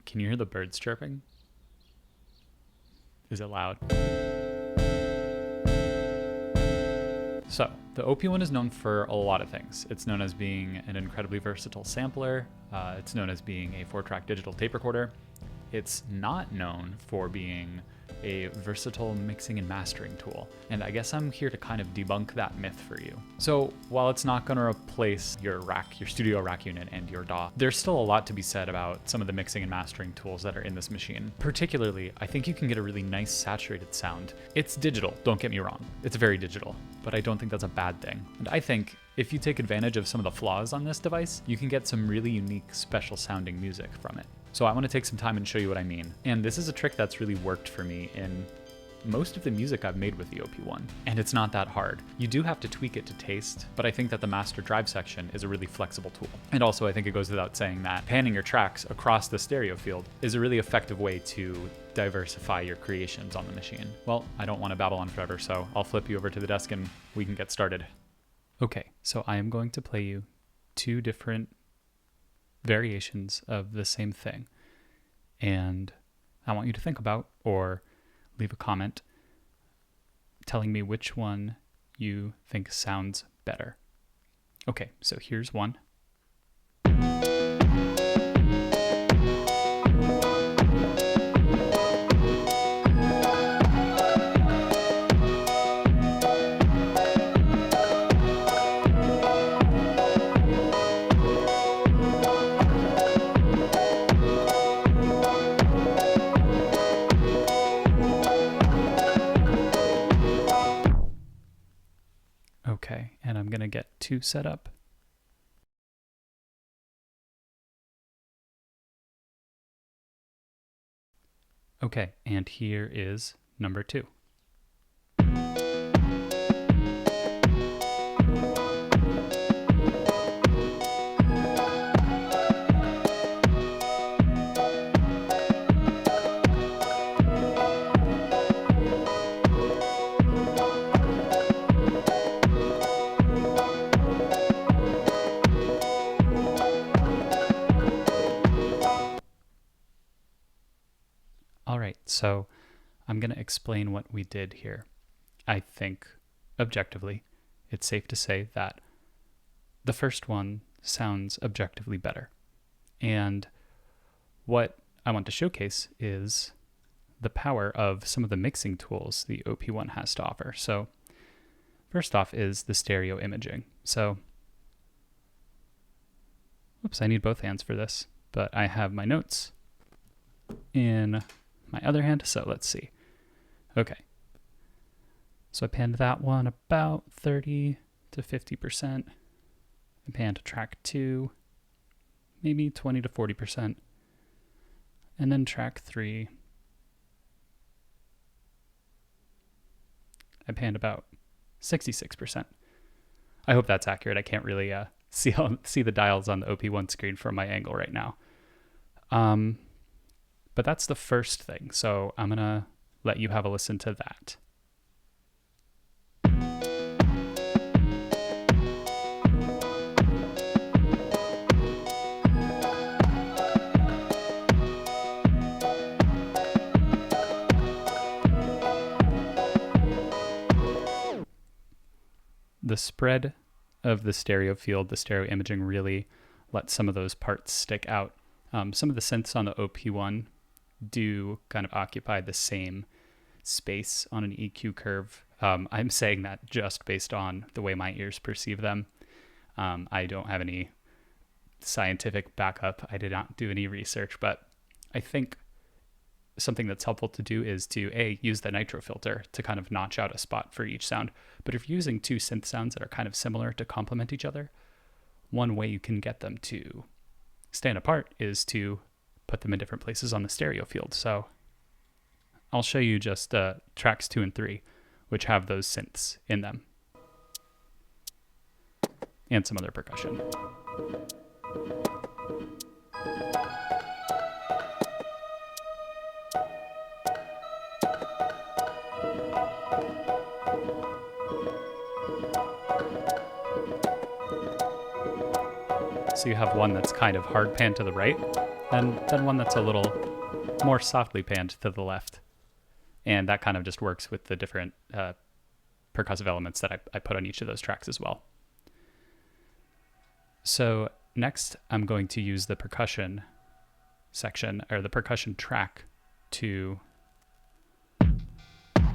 Can you hear the birds chirping? Is it loud? So, the OP-1 is known for a lot of things. It's known as being an incredibly versatile sampler. It's known as being a 4-track digital tape recorder. It's not known for being a versatile mixing and mastering tool. And I guess I'm here to kind of debunk that myth for you. So while it's not going to replace your rack, your studio rack unit and your DAW, there's still a lot to be said about some of the mixing and mastering tools that are in this machine. Particularly, I think you can get a really nice saturated sound. It's digital, don't get me wrong. It's very digital, but I don't think that's a bad thing. And I think if you take advantage of some of the flaws on this device, you can get some really unique, special sounding music from it. So I want to take some time and show you what I mean. And this is a trick that's really worked for me in most of the music I've made with the OP-1. And it's not that hard. You do have to tweak it to taste, but I think that the master drive section is a really flexible tool. And also I think it goes without saying that panning your tracks across the stereo field is a really effective way to diversify your creations on the machine. Well, I don't want to babble on forever, so I'll flip you over to the desk and we can get started. Okay, so I am going to play you 2 different variations of the same thing. And I want you to think about or leave a comment telling me which one you think sounds better. Okay, so here's one. Okay, and I'm gonna get 2 set up. Okay, and here is number 2. All right, so I'm going to explain what we did here. I think, objectively, it's safe to say that the first one sounds objectively better. And what I want to showcase is the power of some of the mixing tools the OP-1 has to offer. So first off is the stereo imaging. So, oops, I need both hands for this, but I have my notes in my other hand, so let's see. Okay, so I panned that one about 30 to 50%. I panned track 2, maybe 20 to 40%. And then track 3, I panned about 66%. I hope that's accurate. I can't really see the dials on the OP-1 screen from my angle right now. But that's the first thing, so I'm gonna let you have a listen to that. The spread of the stereo field, the stereo imaging, really lets some of those parts stick out. Some of the synths on the OP-1 do kind of occupy the same space on an EQ curve. I'm saying that just based on the way my ears perceive them. I don't have any scientific backup. I did not do any research, but I think something that's helpful to do is to use the nitro filter to kind of notch out a spot for each sound. But if you're using 2 synth sounds that are kind of similar to complement each other, one way you can get them to stand apart is to put them in different places on the stereo field. So I'll show you just tracks 2 and 3, which have those synths in them, and some other percussion. So you have one that's kind of hard pan to the right, then one that's a little more softly panned to the left. And that kind of just works with the different percussive elements that I put on each of those tracks as well. So next, I'm going to use the percussion section, or the percussion track, to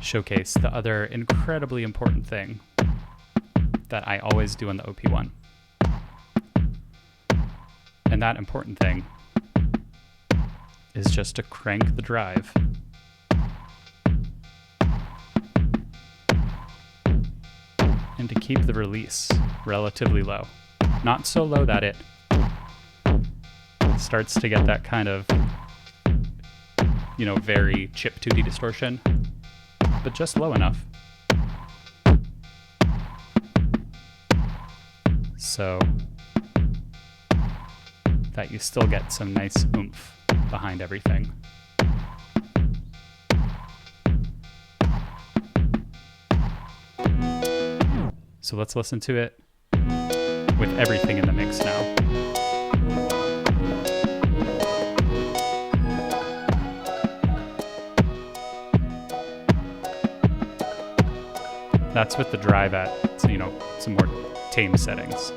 showcase the other incredibly important thing that I always do on the OP-1. And that important thing is just to crank the drive and to keep the release relatively low. Not so low that it starts to get that kind of, very chiptune-y distortion, but just low enough so that you still get some nice oomph behind everything. So let's listen to it with everything in the mix now. That's with the drive at, some more tame settings.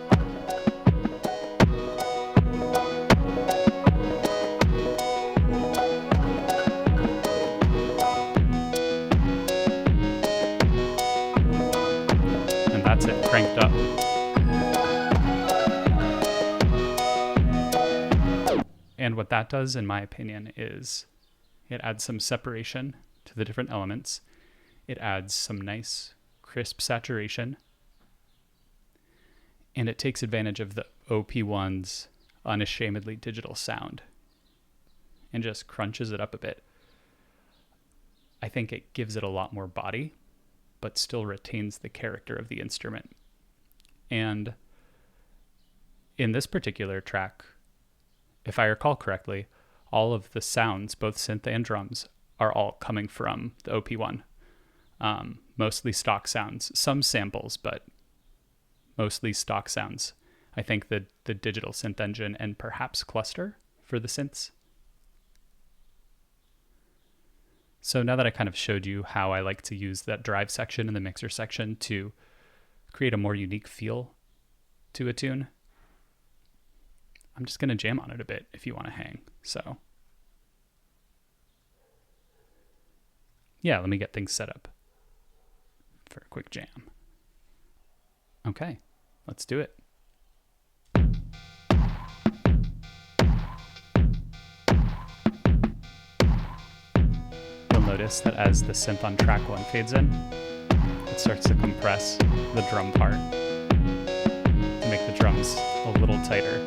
And that's it cranked up. And what that does, in my opinion, is it adds some separation to the different elements. It adds some nice crisp saturation, and it takes advantage of the OP-1's unashamedly digital sound and just crunches it up a bit. I think it gives it a lot more body, but still retains the character of the instrument. And in this particular track, if I recall correctly, all of the sounds, both synth and drums, are all coming from the OP-1. Mostly stock sounds, some samples, but mostly stock sounds. I think the digital synth engine and perhaps cluster for the synths. So now that I kind of showed you how I like to use that drive section and the mixer section to create a more unique feel to a tune, I'm just going to jam on it a bit if you want to hang. So yeah, let me get things set up for a quick jam. Okay, let's do it. You'll notice that as the synth on track 1 fades in, it starts to compress the drum part to make the drums a little tighter.